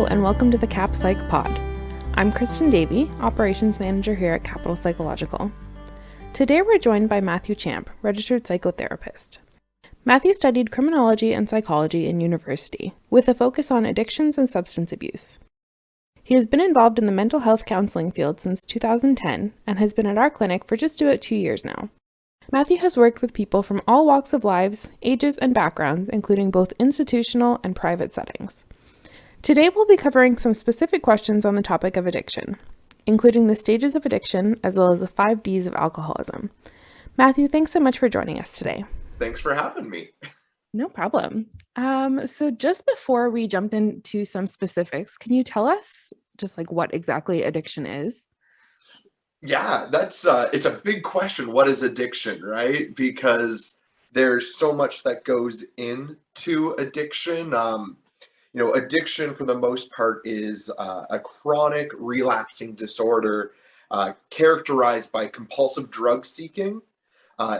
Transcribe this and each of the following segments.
Hello and welcome to the Cap Psych Pod. I'm Kristen Davey, Operations Manager here at Capital Psychological. Today we're joined by Matthew Champ, Registered Psychotherapist. Matthew studied criminology and psychology in university, with a focus on addictions and substance abuse. He has been involved in the mental health counseling field since 2010 and has been at our clinic for just about 2 years now. Matthew has worked with people from all walks of lives, ages, and backgrounds, including both institutional and private settings. Today we'll be covering some specific questions on the topic of addiction, including the stages of addiction as well as the 5 Ds of alcoholism. Matthew, thanks so much for joining us today. Thanks for having me. No problem. So just before we jump into some specifics, can you tell us just like what exactly addiction is? Yeah, it's a big question. What is addiction, right? Because there's so much that goes into addiction. Addiction for the most part is a chronic relapsing disorder characterized by compulsive drug seeking.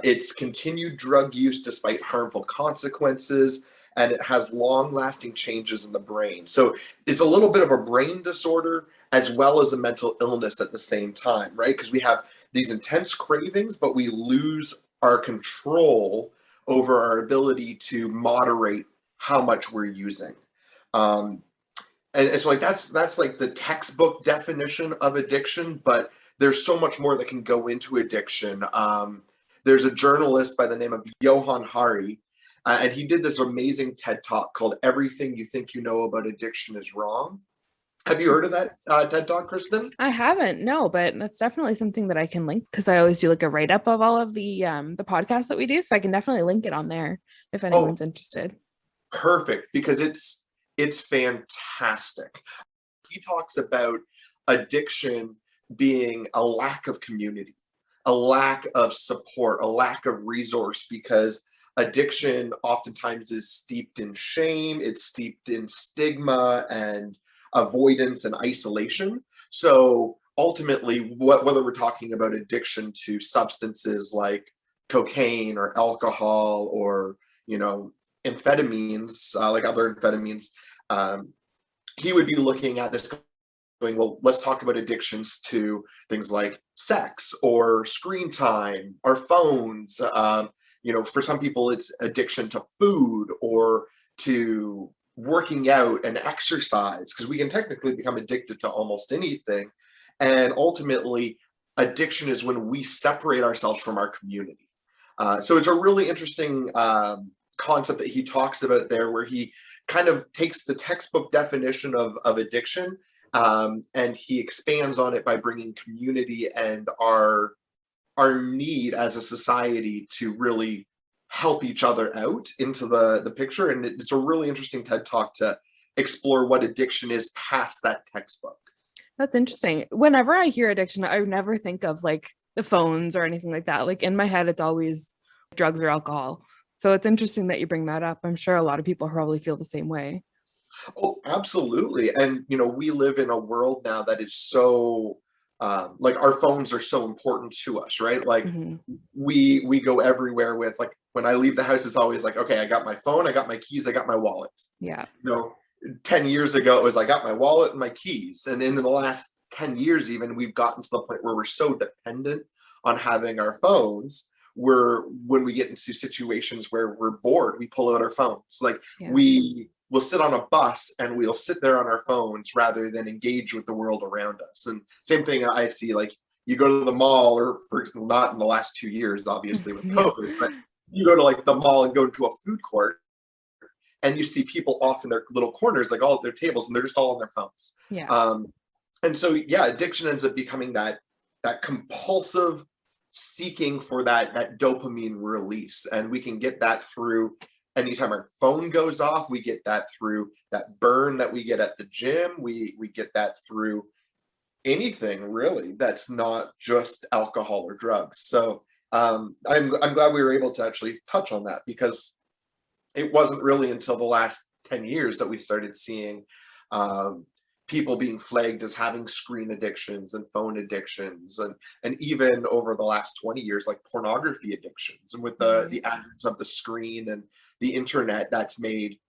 It's continued drug use despite harmful consequences, and it has long-lasting changes in the brain. So it's a little bit of a brain disorder as well as a mental illness at the same time, right? Because we have these intense cravings, but we lose our control over our ability to moderate how much we're using. And so like that's like the textbook definition of addiction, but there's so much more that can go into addiction. There's a journalist by the name of Johann Hari, and he did this amazing TED Talk called "Everything You Think You Know About Addiction Is Wrong." Have you heard of that TED Talk, Kristen? I haven't, no, but that's definitely something that I can link because I always do like a write-up of all of the podcasts that we do, so I can definitely link it on there if anyone's interested. Perfect, because it's fantastic. He talks about addiction being a lack of community, a lack of support, a lack of resource, because addiction oftentimes is steeped in shame, it's steeped in stigma and avoidance and isolation. So ultimately, whether we're talking about addiction to substances like cocaine or alcohol or, amphetamines, like other amphetamines, he would be looking at this going, well, let's talk about addictions to things like sex or screen time or phones. For some people, it's addiction to food or to working out and exercise, because we can technically become addicted to almost anything. And ultimately, addiction is when we separate ourselves from our community. So it's a really interesting concept that he talks about there, where he kind of takes the textbook definition of addiction and he expands on it by bringing community and our need as a society to really help each other out into the picture. And it's a really interesting TED Talk to explore what addiction is past that textbook. That's interesting. Whenever I hear addiction, I never think of like the phones or anything like that. Like in my head, it's always drugs or alcohol. So it's interesting that you bring that up. I'm sure a lot of people probably feel the same way. Oh, absolutely. And, we live in a world now that is so, like our phones are so important to us, right? Like we go everywhere with, like, when I leave the house, it's always like, okay, I got my phone, I got my keys, I got my wallet. Yeah. 10 years ago, it was, I got my wallet and my keys. And in the last 10 years, even, we've gotten to the point where we're so dependent on having our phones, when we get into situations where we're bored, we pull out our phones. Like we will sit on a bus and we'll sit there on our phones rather than engage with the world around us. And same thing I see, like you go to the mall, or not in the last 2 years, obviously with COVID, but you go to like the mall and go to a food court and you see people off in their little corners, like all at their tables, and they're just all on their phones. And so, addiction ends up becoming that compulsive seeking for that dopamine release. And we can get that through anytime our phone goes off. We get that through that burn that we get at the gym. We get that through anything really that's not just alcohol or drugs. So I'm glad we were able to actually touch on that, because it wasn't really until the last 10 years that we started seeing people being flagged as having screen addictions and phone addictions, and even over the last 20 years, like pornography addictions. And with the advent of the screen and the internet, that's made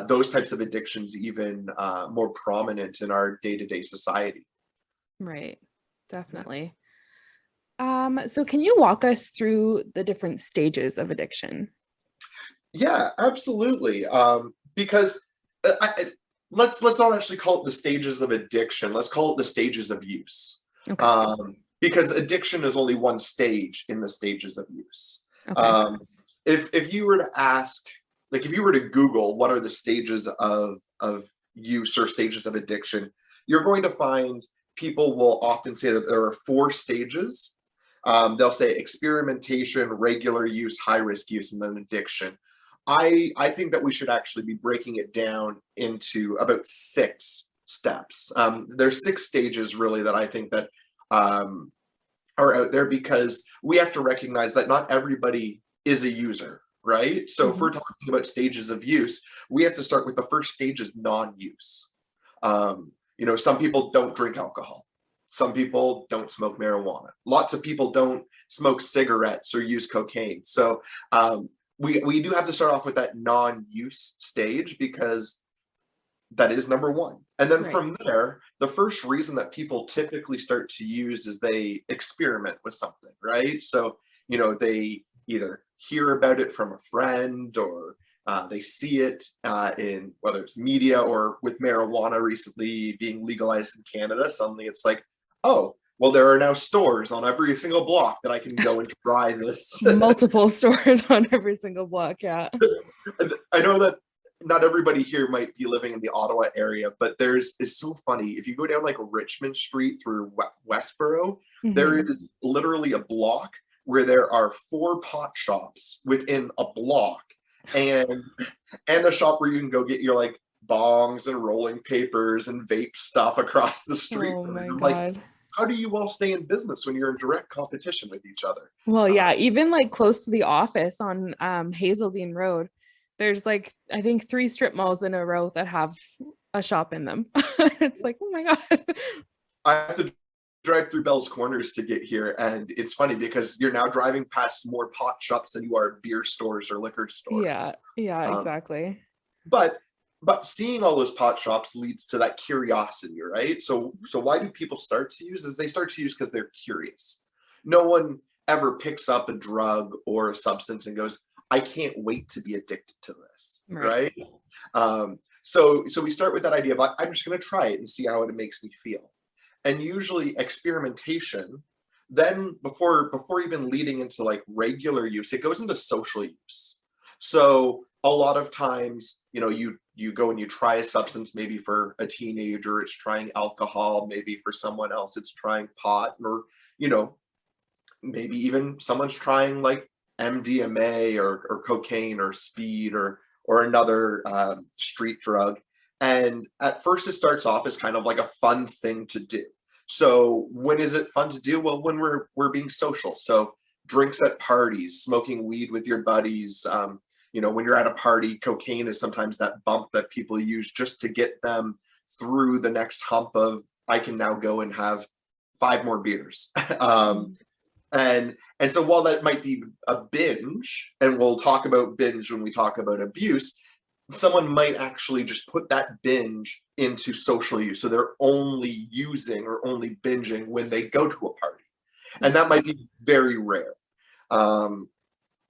those types of addictions even more prominent in our day-to-day society. Right. Definitely. So can you walk us through the different stages of addiction? Yeah, absolutely. Because let's not actually call it the stages of addiction. Let's call it the stages of use. Okay. Because addiction is only one stage in the stages of use. Okay. If you were to ask, like if you were to Google what are the stages of use or stages of addiction, you're going to find people will often say that there are 4 stages. They'll say experimentation, regular use, high risk use, and then addiction. I think that we should actually be breaking it down into about 6 steps. There's 6 stages really that I think that are out there, because we have to recognize that not everybody is a user, right? So if we're talking about stages of use, we have to start with the first stage is non-use. Some people don't drink alcohol. Some people don't smoke marijuana. Lots of people don't smoke cigarettes or use cocaine. So we do have to start off with that non-use stage, because that is number 1. And then from there, the first reason that people typically start to use is they experiment with something, right? So, they either hear about it from a friend, or they see it in, whether it's media or with marijuana recently being legalized in Canada, suddenly it's like, oh, well, there are now stores on every single block that I can go and try this. Multiple stores on every single block, yeah. I know that not everybody here might be living in the Ottawa area, but it's so funny. If you go down like Richmond Street through Westboro, there is literally a block where there are 4 pot shops within a block, and a shop where you can go get your like bongs and rolling papers and vape stuff across the street. Oh my God. Like, how do you all stay in business when you're in direct competition with each other? Well, yeah, even like close to the office on Hazeldean Road, there's like, I think 3 strip malls in a row that have a shop in them. It's like, oh my God. I have to drive through Bell's Corners to get here, and it's funny because you're now driving past more pot shops than you are beer stores or liquor stores. Yeah, exactly. But seeing all those pot shops leads to that curiosity, right? So why do people start to use? Is they start to use because they're curious. No one ever picks up a drug or a substance and goes, I can't wait to be addicted to this, right? So we start with that idea of, I'm just going to try it and see how it makes me feel. And usually experimentation, then before even leading into like regular use, it goes into social use. So a lot of times, you go and you try a substance. Maybe for a teenager, it's trying alcohol. Maybe for someone else, it's trying pot, or, maybe even someone's trying like MDMA or cocaine or speed or another street drug. And at first it starts off as kind of like a fun thing to do. So when is it fun to do? Well, when we're being social. So drinks at parties, smoking weed with your buddies. When you're at a party, cocaine is sometimes that bump that people use just to get them through the next hump of, I can now go and have 5 more beers. And so while that might be a binge, and we'll talk about binge when we talk about abuse, someone might actually just put that binge into social use. So they're only using or only binging when they go to a party. And that might be very rare.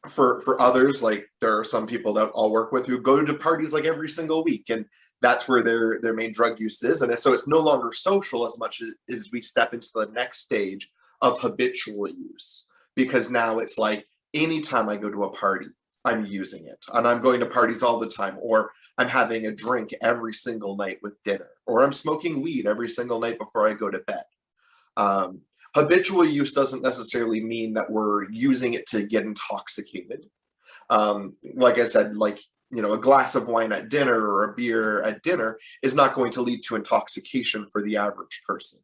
For others, like there are some people that I'll work with who go to parties like every single week, and that's where their main drug use is. And so it's no longer social as much as we step into the next stage of habitual use, because now it's like anytime I go to a party, I'm using it, and I'm going to parties all the time, or I'm having a drink every single night with dinner, or I'm smoking weed every single night before I go to bed. Habitual use doesn't necessarily mean that we're using it to get intoxicated. Like I said, a glass of wine at dinner or a beer at dinner is not going to lead to intoxication for the average person.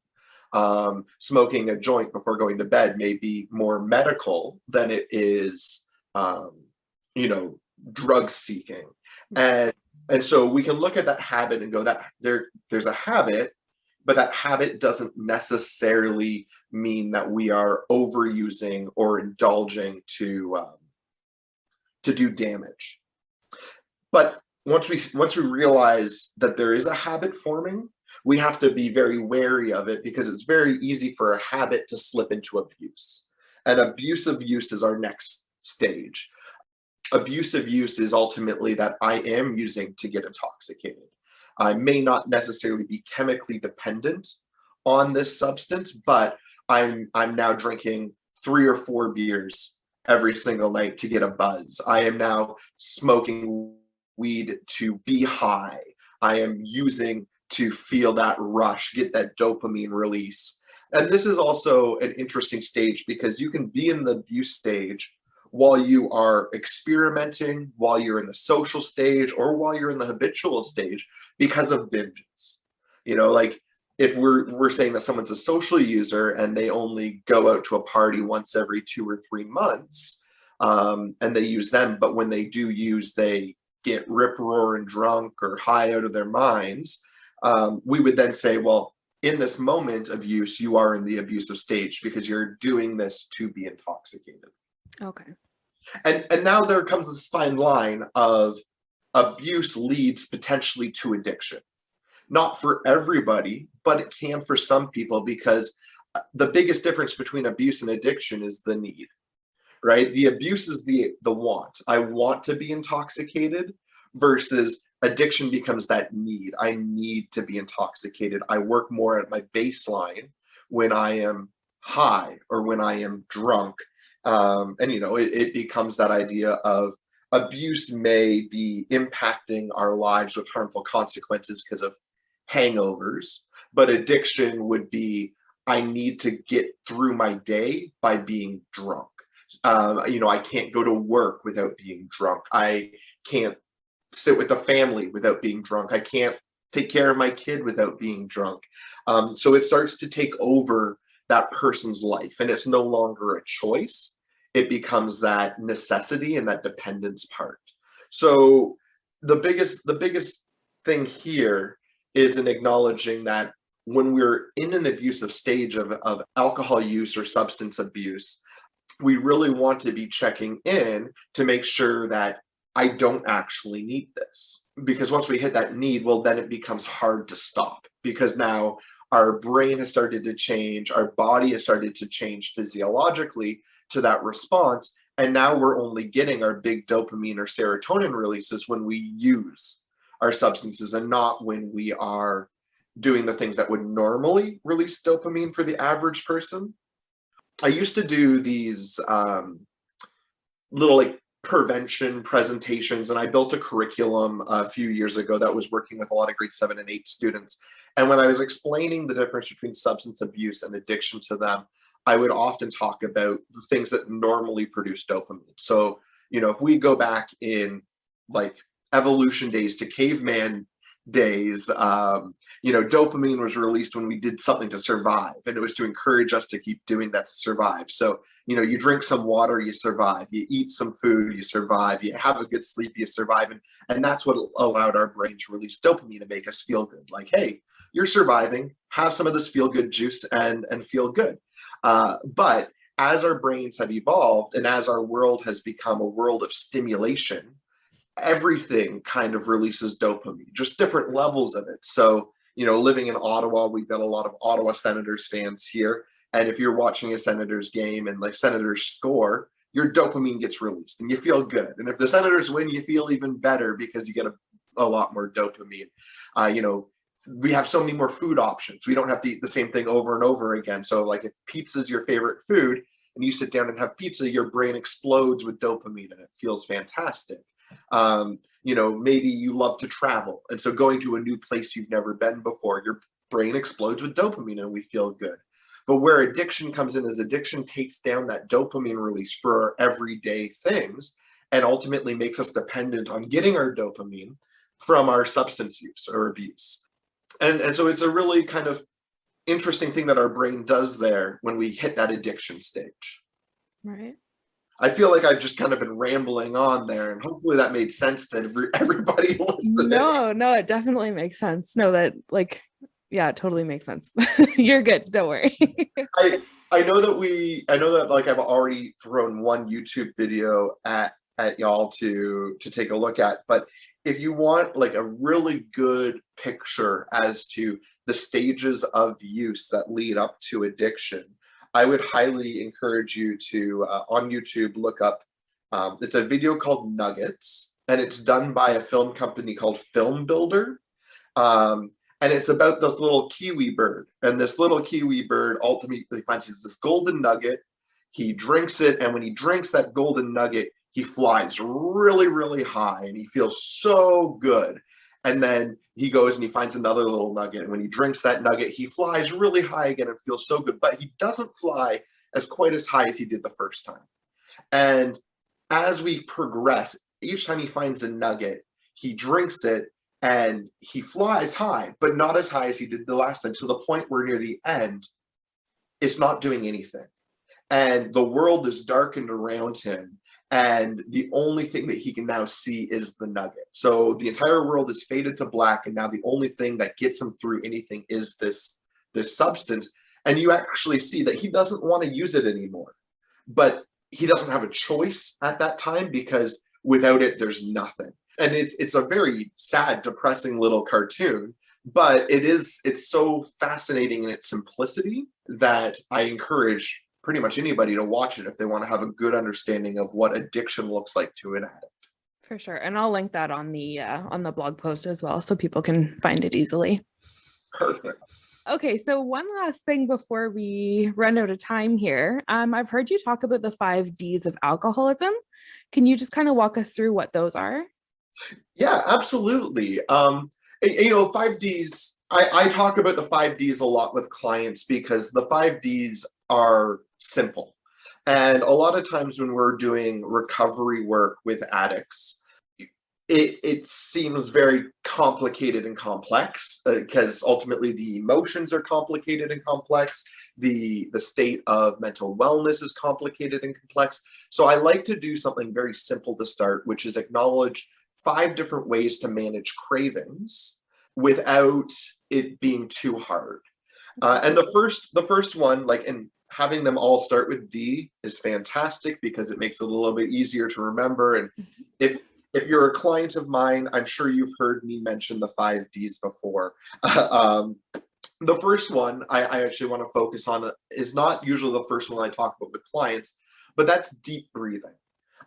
Smoking a joint before going to bed may be more medical than it is, drug seeking. And so we can look at that habit and go, that there's a habit, but that habit doesn't necessarily mean that we are overusing or indulging to do damage. But once we realize that there is a habit forming, we have to be very wary of it, because it's very easy for a habit to slip into abuse. And abusive use is our next stage. Abusive use is ultimately that I am using to get intoxicated. I may not necessarily be chemically dependent on this substance, but I'm now drinking 3 or 4 beers every single night to get a buzz. I am now smoking weed to be high. I am using to feel that rush, get that dopamine release. And this is also an interesting stage, because you can be in the abuse stage while you are experimenting, while you're in the social stage, or while you're in the habitual stage, because of binges. Like, if we're saying that someone's a social user and they only go out to a party once every 2 or 3 months, and they use them, but when they do use, they get rip-roaring drunk or high out of their minds, we would then say, well, in this moment of use, you are in the abusive stage, because you're doing this to be intoxicated. Okay. And now there comes this fine line of abuse leads potentially to addiction. Not for everybody, but it can for some people, because the biggest difference between abuse and addiction is the need, right? The abuse is the want. I want to be intoxicated, versus addiction becomes that need. I need to be intoxicated. I work more at my baseline when I am high or when I am drunk. It becomes that idea of abuse may be impacting our lives with harmful consequences because of hangovers, but addiction would be, I need to get through my day by being drunk. I can't go to work without being drunk. I can't sit with the family without being drunk. I can't take care of my kid without being drunk. So it starts to take over that person's life, and it's no longer a choice. It becomes that necessity and that dependence part. So the biggest thing here is in acknowledging that when we're in an abusive stage of alcohol use or substance abuse, we really want to be checking in to make sure that I don't actually need this. Because once we hit that need, well, then it becomes hard to stop, because now our brain has started to change, our body has started to change physiologically to that response. And now we're only getting our big dopamine or serotonin releases when we use our substances, and not when we are doing the things that would normally release dopamine for the average person. I used to do these little prevention presentations, and I built a curriculum a few years ago that was working with a lot of grade 7 and 8 students. And when I was explaining the difference between substance abuse and addiction to them, I would often talk about the things that normally produce dopamine. So, if we go back in evolution days to caveman days, dopamine was released when we did something to survive, and it was to encourage us to keep doing that to survive. So, you drink some water, you survive. You eat some food, you survive. You have a good sleep, you survive. And that's what allowed our brain to release dopamine to make us feel good. Like, hey, you're surviving, have some of this feel-good juice and feel good. But as our brains have evolved, and as our world has become a world of stimulation, everything kind of releases dopamine, just different levels of it. So, living in Ottawa, we've got a lot of Ottawa Senators fans here. And if you're watching a Senators game and Senators score, your dopamine gets released and you feel good. And if the Senators win, you feel even better, because you get a lot more dopamine. We have so many more food options. We don't have to eat the same thing over and over again. So if pizza is your favorite food and you sit down and have pizza, your brain explodes with dopamine and it feels fantastic. Maybe you love to travel, and so going to a new place you've never been before, your brain explodes with dopamine and we feel good. But where addiction comes in is addiction takes down that dopamine release for our everyday things, and ultimately makes us dependent on getting our dopamine from our substance use or abuse. And so it's a really kind of interesting thing that our brain does there when we hit that addiction stage. Right. I feel like I've just kind of been rambling on there, and hopefully that made sense to everybody listening. No, it definitely makes sense. No, that yeah, it totally makes sense. You're good. Don't worry. I know that I've already thrown one YouTube video at y'all to take a look at, but if you want like a really good picture as to the stages of use that lead up to addiction, I would highly encourage you to on YouTube look up. It's a video called Nuggets, and it's done by a film company called Film Builder. And it's about this little kiwi bird, and this little kiwi bird ultimately finds this golden nugget. He drinks it, and when he drinks that golden nugget, he flies really, really high, and he feels so good. And then he goes and he finds another little nugget, and when he drinks that nugget, he flies really high again and feels so good, but he doesn't fly as quite as high as he did the first time. And as we progress, each time he finds a nugget, he drinks it and he flies high, but not as high as he did the last time. To the point where near the end, it's not doing anything. And the world is darkened around him. And the only thing that he can now see is the nugget. So the entire world is faded to black. And now the only thing that gets him through anything is this substance. And you actually see that he doesn't want to use it anymore. But he doesn't have a choice at that time, because without it, there's nothing. And it's a very sad, depressing little cartoon, but it's so fascinating in its simplicity that I encourage pretty much anybody to watch it if they want to have a good understanding of what addiction looks like to an addict. For sure. And I'll link that on the blog post as well, so people can find it easily. Perfect. Okay, so one last thing before we run out of time here. I've heard you talk about the 5 Ds of alcoholism. Can you just kind of walk us through what those are? Yeah, absolutely. 5 Ds, I talk about the 5 Ds a lot with clients because the 5 Ds are simple. And a lot of times when we're doing recovery work with addicts, it seems very complicated and complex, because ultimately the emotions are complicated and complex. The state of mental wellness is complicated and complex. So I like to do something very simple to start, which is acknowledge 5 different ways to manage cravings without it being too hard. And the first one, and having them all start with D is fantastic because it makes it a little bit easier to remember. And if you're a client of mine, I'm sure you've heard me mention the 5 Ds before. The first one I actually want to focus on is not usually the first one I talk about with clients, but that's deep breathing.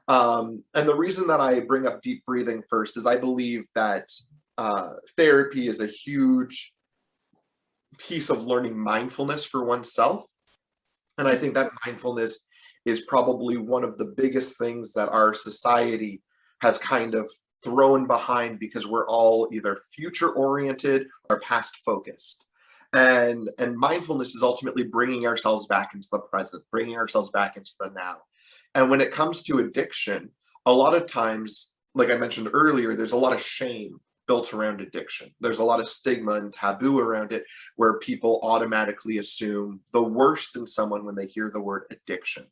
And the reason that I bring up deep breathing first is I believe that therapy is a huge piece of learning mindfulness for oneself. And I think that mindfulness is probably one of the biggest things that our society has kind of thrown behind, because we're all either future oriented or past focused. And mindfulness is ultimately bringing ourselves back into the present, bringing ourselves back into the now. And when it comes to addiction, a lot of times, like I mentioned earlier, there's a lot of shame built around addiction. There's a lot of stigma and taboo around it, where people automatically assume the worst in someone when they hear the word addiction.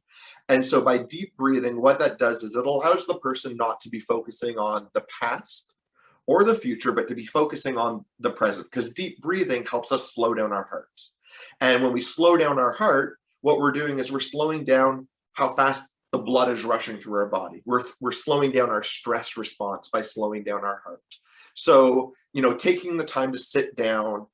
And so by deep breathing, what that does is it allows the person not to be focusing on the past or the future, but to be focusing on the present, because deep breathing helps us slow down our hearts. And when we slow down our heart, what we're doing is we're slowing down how fast the blood is rushing through our body. We're slowing down our stress response by slowing down our heart. So, taking the time to sit down,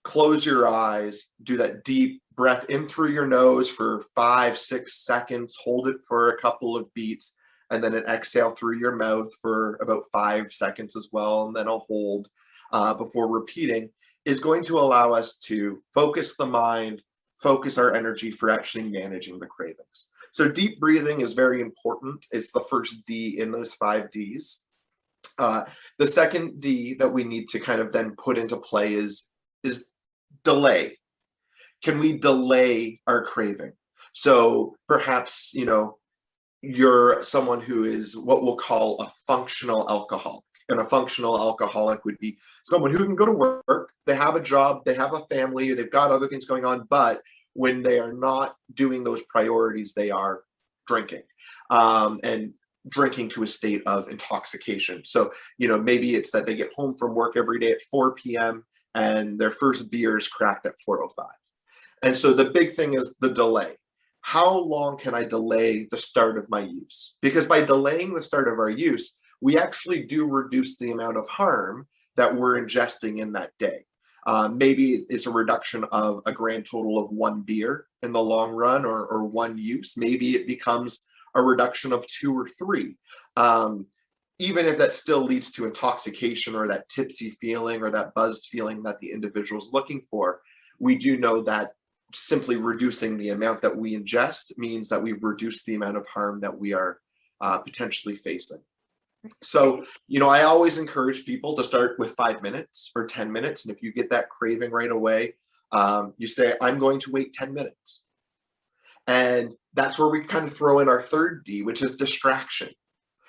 close your eyes, do that deep breath in through your nose for 5-6 seconds, hold it for a couple of beats, and then an exhale through your mouth for about 5 seconds as well, and then a hold before repeating, is going to allow us to focus the mind, focus our energy for actually managing the cravings. So deep breathing is very important. It's the first D in those 5 Ds. The second D that we need to kind of then put into play is delay. Can we delay our craving? So perhaps, you're someone who is what we'll call a functional alcoholic. And a functional alcoholic would be someone who can go to work, they have a job, they have a family, they've got other things going on, but when they are not doing those priorities, they are drinking. And drinking to a state of intoxication. So, maybe it's that they get home from work every day at 4 p.m. and their first beer is cracked at 4:05. And so the big thing is the delay. How long can I delay the start of my use? Because by delaying the start of our use, we actually do reduce the amount of harm that we're ingesting in that day. Maybe it's a reduction of a grand total of 1 beer in the long run, or 1 use. Maybe it becomes a reduction of 2 or 3. Even if that still leads to intoxication or that tipsy feeling or that buzzed feeling that the individual is looking for, we do know that simply reducing the amount that we ingest means that we've reduced the amount of harm that we are potentially facing. So, I always encourage people to start with 5 minutes or 10 minutes. And if you get that craving right away, you say, I'm going to wait 10 minutes. And that's where we kind of throw in our third D, which is distraction.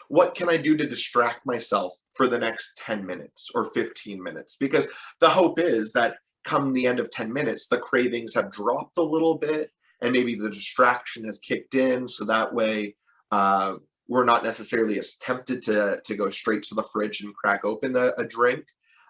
What can I do to distract myself for the next 10 minutes or 15 minutes? Because the hope is that come the end of 10 minutes, the cravings have dropped a little bit and maybe the distraction has kicked in. So that way, we're not necessarily as tempted to go straight to the fridge and crack open a drink,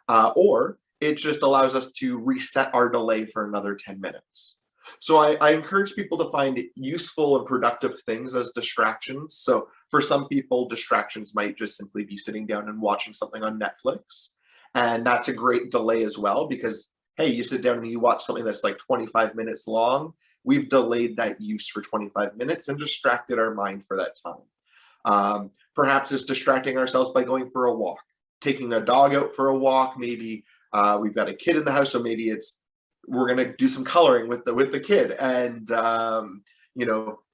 or it just allows us to reset our delay for another 10 minutes. So I encourage people to find useful and productive things as distractions. So for some people, distractions might just simply be sitting down and watching something on Netflix. And that's a great delay as well, because, hey, you sit down and you watch something that's like 25 minutes long. We've delayed that use for 25 minutes and distracted our mind for that time. Perhaps it's distracting ourselves by going for a walk, taking a dog out for a walk. Maybe we've got a kid in the house, so maybe we're going to do some coloring with the kid and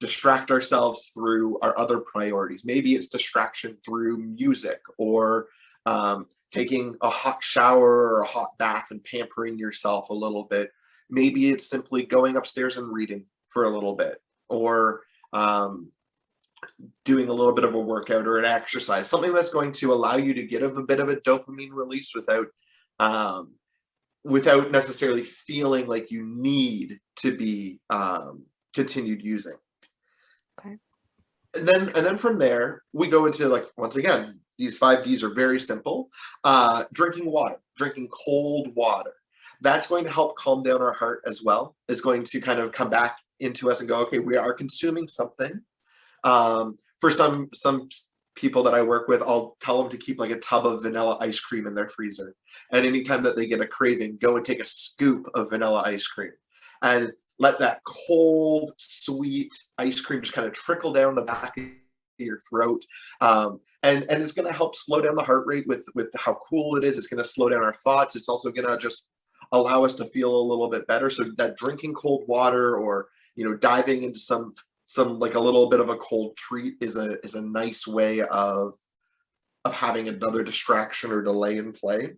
distract ourselves through our other priorities. Maybe it's distraction through music, or taking a hot shower or a hot bath and pampering yourself a little bit. Maybe it's simply going upstairs and reading for a little bit, or doing a little bit of a workout or an exercise, something that's going to allow you to get a bit of a dopamine release without necessarily feeling like you need to be continued using. Okay. And then from there, we go into, once again, these 5 Ds are very simple. Drinking water, drinking cold water. That's going to help calm down our heart as well. It's going to kind of come back into us and go, okay, we are consuming something. For some people that I work with, I'll tell them to keep a tub of vanilla ice cream in their freezer. And anytime that they get a craving, go and take a scoop of vanilla ice cream and let that cold, sweet ice cream just kind of trickle down the back of your throat. And it's going to help slow down the heart rate with how cool it is. It's going to slow down our thoughts. It's also going to just allow us to feel a little bit better. So that drinking cold water, or diving into some a little bit of a cold treat is a nice way of having another distraction or delay in play.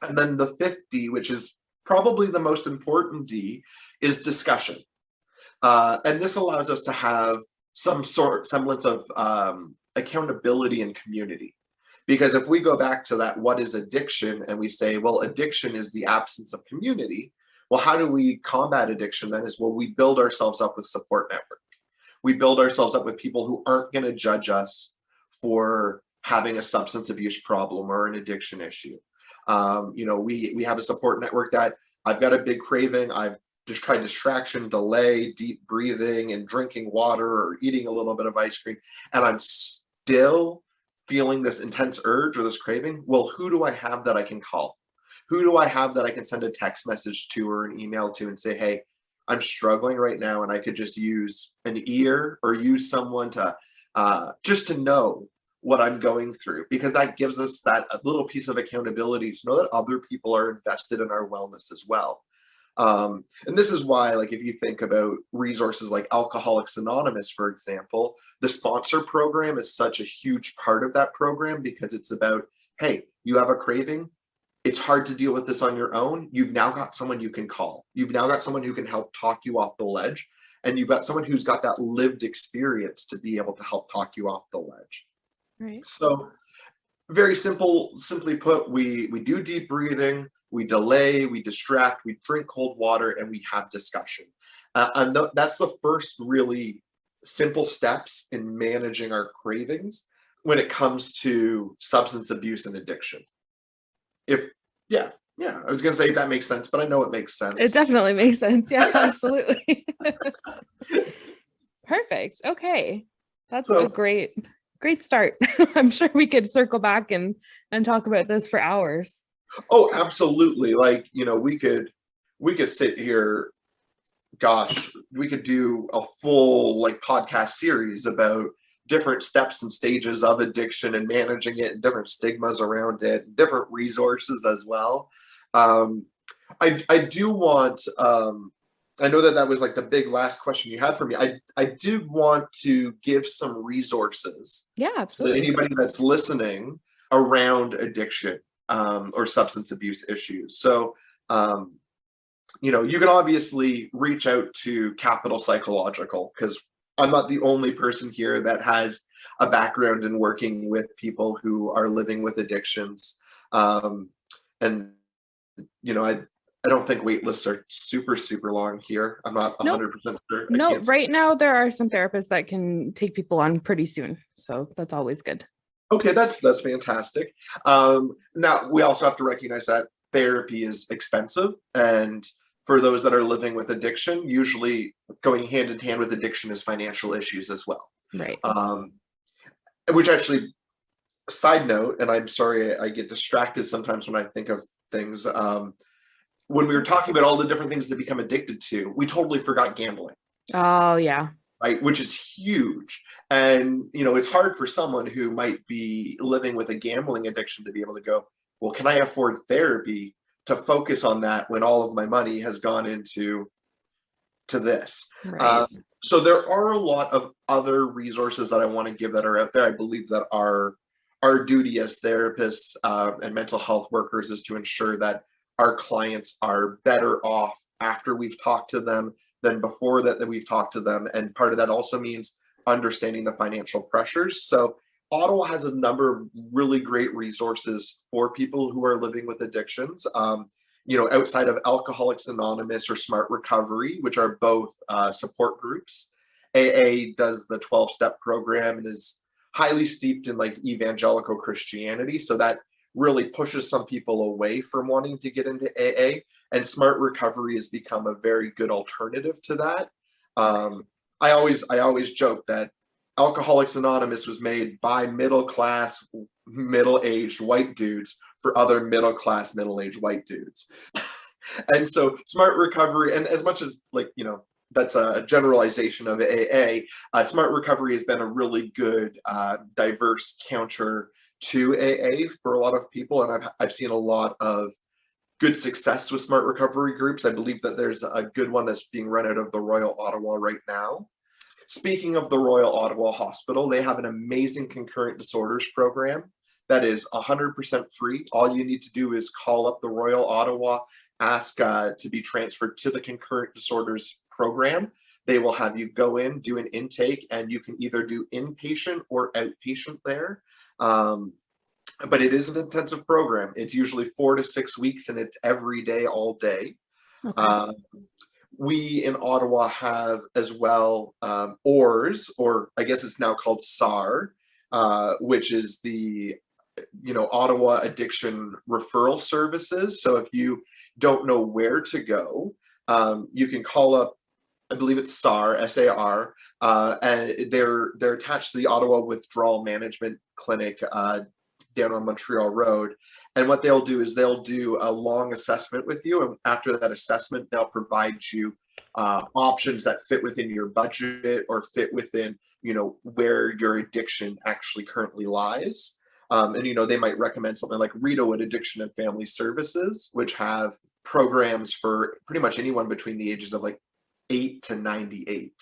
And then the 5th D, which is probably the most important D, is discussion. And this allows us to have some semblance of accountability and community. Because if we go back to that, what is addiction? And we say, well, addiction is the absence of community. Well, how do we combat addiction then? We build ourselves up with support network. We build ourselves up with people who aren't going to judge us for having a substance abuse problem or an addiction issue. We have a support network that I've got a big craving. I've just tried distraction, delay, deep breathing, and drinking water or eating a little bit of ice cream, and I'm still feeling this intense urge or this craving. Well, who do I have that I can call? Who do I have that I can send a text message to or an email to and say, hey, I'm struggling right now, and I could just use an ear or use someone to just to know what I'm going through, because that gives us that little piece of accountability to know that other people are invested in our wellness as well. And this is why, if you think about resources like Alcoholics Anonymous, for example, the sponsor program is such a huge part of that program, because it's about, hey, you have a craving. It's hard to deal with this on your own. You've now got someone you can call. You've now got someone who can help talk you off the ledge. And you've got someone who's got that lived experience to be able to help talk you off the ledge. Right. So very simply put, we do deep breathing, we delay, we distract, we drink cold water, and we have discussion. And that's the first really simple steps in managing our cravings when it comes to substance abuse and addiction. I was going to say if that makes sense, but I know it makes sense. It definitely makes sense. Yeah, absolutely. Perfect. Okay. That's a great great start. I'm sure we could circle back and talk about this for hours. Oh, absolutely. Like, we could sit here, gosh, we could do a full like podcast series about different steps and stages of addiction and managing it and different stigmas around it, different resources as well. Um, I do want, I know that was like the big last question you had for me. I do want to give some resources Yeah, to absolutely. anybody that's listening around addiction, or substance abuse issues. So, you can obviously reach out to Capital Psychological, because I'm not the only person here that has a background in working with people who are living with addictions. And I don't think wait lists are super, super long here. I'm not Nope. 100% sure. No, right now there are some therapists that can take people on pretty soon. So that's always good. Okay, that's fantastic. Now, we also have to recognize that therapy is expensive. And for those that are living with addiction, usually going hand in hand with addiction is financial issues as well. Right. Which actually, side note, and I'm sorry I get distracted sometimes when I think of things. When we were talking about all the different things to become addicted to, we totally forgot gambling. Oh, yeah. Right, which is huge. And it's hard for someone who might be living with a gambling addiction to be able to go, well, can I afford therapy to focus on that when all of my money has gone into this? Right. So there are a lot of other resources that I want to give that are out there. I believe that our duty as therapists, and mental health workers, is to ensure that our clients are better off after we've talked to them than before that we've talked to them. And part of that also means understanding the financial pressures. So Ottawa has a number of really great resources for people who are living with addictions. Outside of Alcoholics Anonymous or Smart Recovery, which are both support groups. AA does the 12-step program and is highly steeped in like evangelical Christianity. So that really pushes some people away from wanting to get into AA. And Smart Recovery has become a very good alternative to that. I always joke that Alcoholics Anonymous was made by middle-class, middle-aged white dudes for other middle-class, middle-aged white dudes. And so Smart Recovery, and as much as that's a generalization of AA, Smart Recovery has been a really good, diverse counter to AA for a lot of people. And I've seen a lot of good success with Smart Recovery groups. I believe that there's a good one that's being run out of the Royal Ottawa right now. Speaking of the Royal Ottawa Hospital, they have an amazing concurrent disorders program that is 100% free. All you need to do is call up the Royal Ottawa, ask to be transferred to the concurrent disorders program. They will have you go in, do an intake, and you can either do inpatient or outpatient there. But it is an intensive program. It's usually 4 to 6 weeks, and it's every day, all day. Okay. We in Ottawa have as well ORS, or I guess it's now called SAR, which is the Ottawa Addiction Referral Services. So if you don't know where to go, you can call up, I believe it's SAR, S-A-R, and they're attached to the Ottawa Withdrawal Management Clinic down on Montreal Road. And what they'll do is they'll do a long assessment with you. And after that assessment, they'll provide you options that fit within your budget or fit within, where your addiction actually currently lies. And, they might recommend something like Redowood Addiction and Family Services, which have programs for pretty much anyone between the ages of 8 to 98.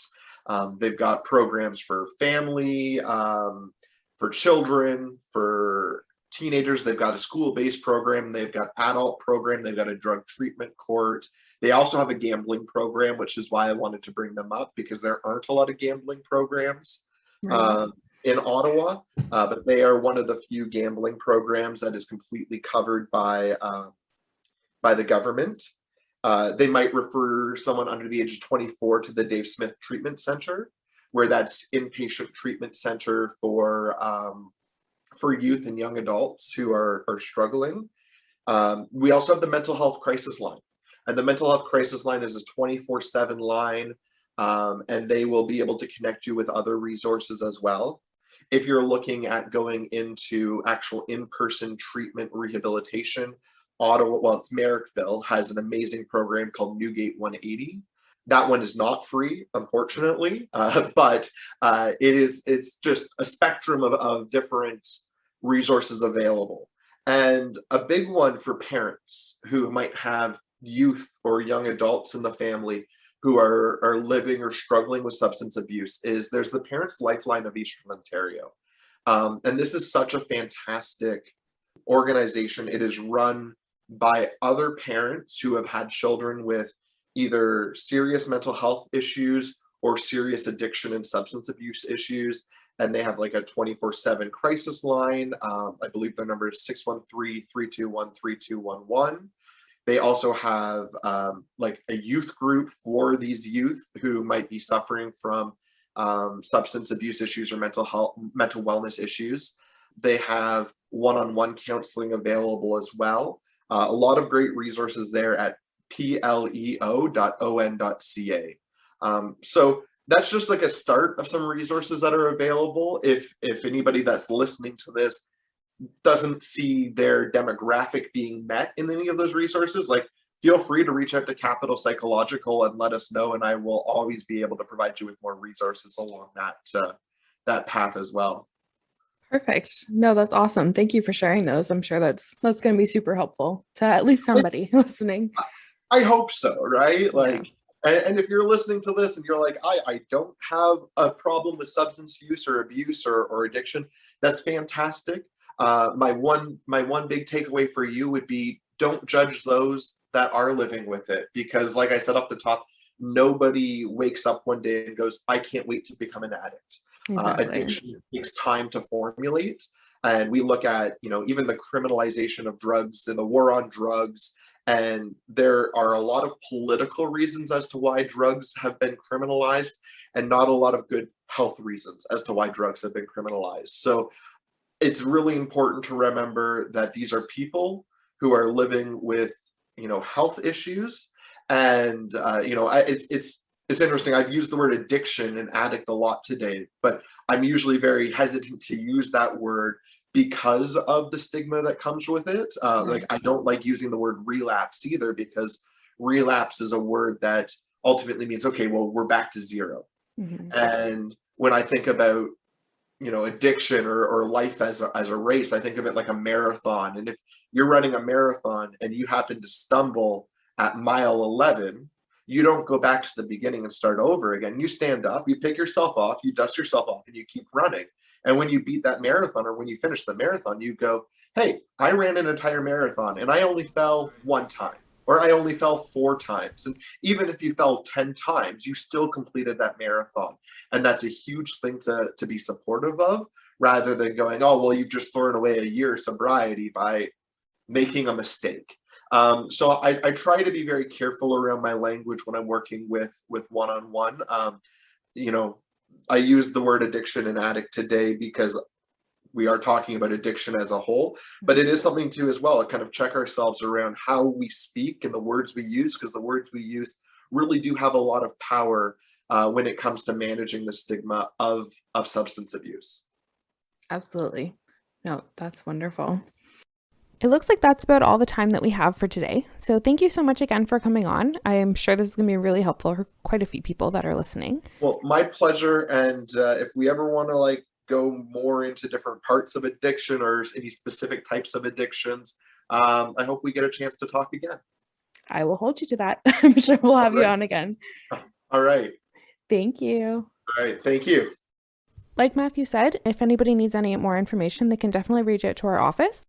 They've got programs for family, for children, for teenagers. They've got a school-based program. They've got adult program. They've got a drug treatment court. They also have a gambling program, which is why I wanted to bring them up, because there aren't a lot of gambling programs in Ottawa, but they are one of the few gambling programs that is completely covered by the government. They might refer someone under the age of 24 to the Dave Smith Treatment Center, where that's inpatient treatment center for youth and young adults who are struggling. We also have the mental health crisis line, and the mental health crisis line is a 24/7 line, and they will be able to connect you with other resources as well. If you're looking at going into actual in-person treatment rehabilitation, Ottawa, well, it's Merrickville, has an amazing program called Newgate 180. That one is not free, unfortunately, but it's just a spectrum of different resources available. And a big one for parents who might have youth or young adults in the family who are living or struggling with substance abuse is there's the Parents Lifeline of Eastern Ontario. And this is such a fantastic organization. It is run by other parents who have had children with either serious mental health issues or serious addiction and substance abuse issues. And they have like a 24/7 crisis line. I believe their number is 613-321-3211. They also have like a youth group for these youth who might be suffering from substance abuse issues or mental wellness issues. They have one-on-one counseling available as well. A lot of great resources there at pleo.on.ca. So that's just like a start of some resources that are available. If anybody that's listening to this doesn't see their demographic being met in any of those resources, like feel free to reach out to Capital Psychological and let us know, and I will always be able to provide you with more resources along that path as well. Perfect. No, that's awesome. Thank you for sharing those. I'm sure that's going to be super helpful to at least somebody listening. I hope so, right? Like, yeah. And if you're listening to this and you're like, I don't have a problem with substance use or abuse or addiction, that's fantastic. My one big takeaway for you would be don't judge those that are living with it, because like I said up the top, nobody wakes up one day and goes, I can't wait to become an addict. Exactly. Addiction takes time to formulate. And we look at, even the criminalization of drugs and the war on drugs. And there are a lot of political reasons as to why drugs have been criminalized and not a lot of good health reasons as to why drugs have been criminalized. So it's really important to remember that these are people who are living with, health issues. And, it's interesting. I've used the word addiction and addict a lot today, but I'm usually very hesitant to use that word because of the stigma that comes with it. Like I don't like using the word relapse either, because relapse is a word that ultimately means, okay, well, we're back to zero. Mm-hmm. And when I think about, addiction or life as a race, I think of it like a marathon. And if you're running a marathon and you happen to stumble at mile 11, you don't go back to the beginning and start over again. You stand up, you pick yourself off, you dust yourself off, and you keep running. And when you beat that marathon, or when you finish the marathon, you go, hey, I ran an entire marathon and I only fell one time, or I only fell 4 times. And even if you fell 10 times, you still completed that marathon. And that's a huge thing to be supportive of, rather than going, oh, well, you've just thrown away a year of sobriety by making a mistake. So I try to be very careful around my language when I'm working with one-on-one. I use the word addiction and addict today because we are talking about addiction as a whole, but it is something too as well to kind of check ourselves around how we speak and the words we use, because the words we use really do have a lot of power when it comes to managing the stigma of substance abuse. Absolutely. No, that's wonderful. It looks like that's about all the time that we have for today. So thank you so much again for coming on. I am sure this is going to be really helpful for quite a few people that are listening. Well, my pleasure. And if we ever want to go more into different parts of addiction or any specific types of addictions, I hope we get a chance to talk again. I will hold you to that. I'm sure we'll have you on again. All right. Thank you. All right. Thank you. Like Matthew said, if anybody needs any more information, they can definitely reach out to our office.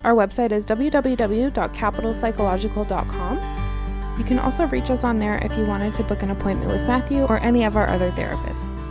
Our website is www.capitalpsychological.com. You can also reach us on there if you wanted to book an appointment with Matthew or any of our other therapists.